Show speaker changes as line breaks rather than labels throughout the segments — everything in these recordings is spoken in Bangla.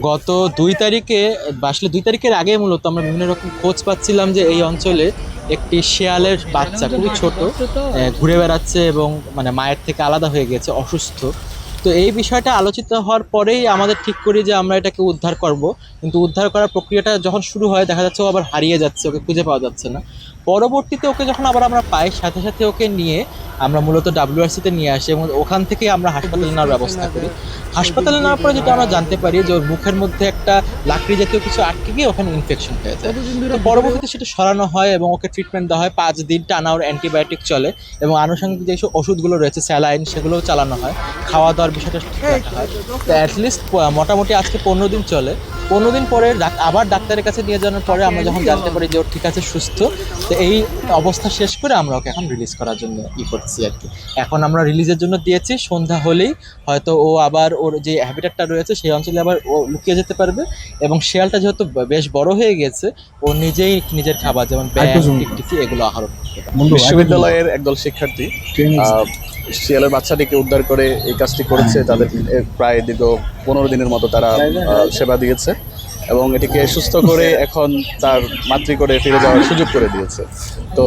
গত ২ তারিখে আসলে ২ তারিখের আগে মূলত আমরা বিভিন্ন রকম খোঁজ পাচ্ছিলাম যে এই অঞ্চলে একটি শেয়ালের বাচ্চা খুবই ছোট ঘুরে বেড়াচ্ছে এবং মানে মায়ের থেকে আলাদা হয়ে গেছে, অসুস্থ। তো এই বিষয়টা আলোচিত হওয়ার পরেই আমাদের ঠিক করি যে আমরা এটাকে উদ্ধার করব। কিন্তু উদ্ধার করার প্রক্রিয়াটা যখন শুরু হয় দেখা যাচ্ছে ও আবার হারিয়ে যাচ্ছে, ওকে খুঁজে পাওয়া যাচ্ছে না। পরবর্তীতে ওকে যখন আবার আমরা পাই, সাথে সাথে ওকে নিয়ে আমরা মূলত ডাব্লিউআরসিতে নিয়ে আসি এবং ওখান থেকে আমরা হাসপাতালে নেওয়ার ব্যবস্থা করি। হাসপাতালে নেওয়ার পরে যেটা আমরা জানতে পারি যে ওর মুখের মধ্যে একটা লাকড়ি জাতীয় কিছু আটকে গিয়ে ওখানে ইনফেকশন হয়ে যায়। তো পরবর্তীতে সেটা সরানো হয় এবং ওকে ট্রিটমেন্ট দেওয়া হয়, 5 দিন টানা ওর অ্যান্টিবায়োটিক চলে এবং আনুষঙ্গিক যেসব ওষুধগুলো রয়েছে স্যালাইন সেগুলোও চালানো হয়, খাওয়া দাওয়ার বিষয়টা ঠিক রাখা হয়। তো অ্যাটলিস্ট মোটামুটি আজকে 15 দিন চলে। 15 দিন পরে আবার ডাক্তারের কাছে নিয়ে যাওয়ার পরে আমরা যখন জানতে পারি যে ওর ঠিক আছে, সুস্থ। তো এই অবস্থা শেষ করে আমরা ওকে এখন রিলিজ করার জন্য করছি আর কি। এখন আমরা রিলিজের জন্য দিয়েছি, সন্ধ্যা হলেই হয়তো ও আবার ওর যে হ্যাবিটেটটা রয়েছে সেই অঞ্চলে আবার ও লুকিয়ে যেতে পারবে। এবং শিয়ালটা যেহেতু বেশ বড় হয়ে গেছে, ও নিজেই নিজের খাবার যেমন ব্যাং, টিকটিকি এগুলো আহরণ করতে পারে।
বিশ্ববিদ্যালয়ের একদল শিক্ষার্থী শিয়ালের বাচ্চাটিকে উদ্ধার করে এই কাজটি করেছে। তাদের প্রায় দীর্ঘ 15 দিনের মতো তারা সেবা দিয়েছে এবং এটিকে সুস্থ করে এখন তার মাতৃকোলে ফিরে যাওয়ার সুযোগ করে দিয়েছে। তো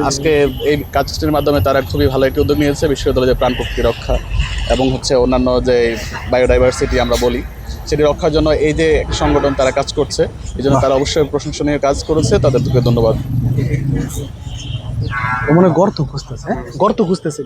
আজকে এই কাজটির মাধ্যমে তারা খুবই ভালো একটি উদ্যোগ নিয়েছে, বিশ্ববিদ্যালয়ের প্রাণ প্রকৃতি রক্ষা এবং অন্যান্য যে বায়োডাইভার্সিটি আমরা বলি সেটি রক্ষার জন্য এই যে একটি সংগঠন তারা কাজ করছে, এই জন্য তারা অবশ্যই প্রশংসনীয় কাজ করেছে, তাদেরকে ধন্যবাদ।
ও মনে হয় গর্ত খুঁজতেছে, গর্ত খুঁজতেছে।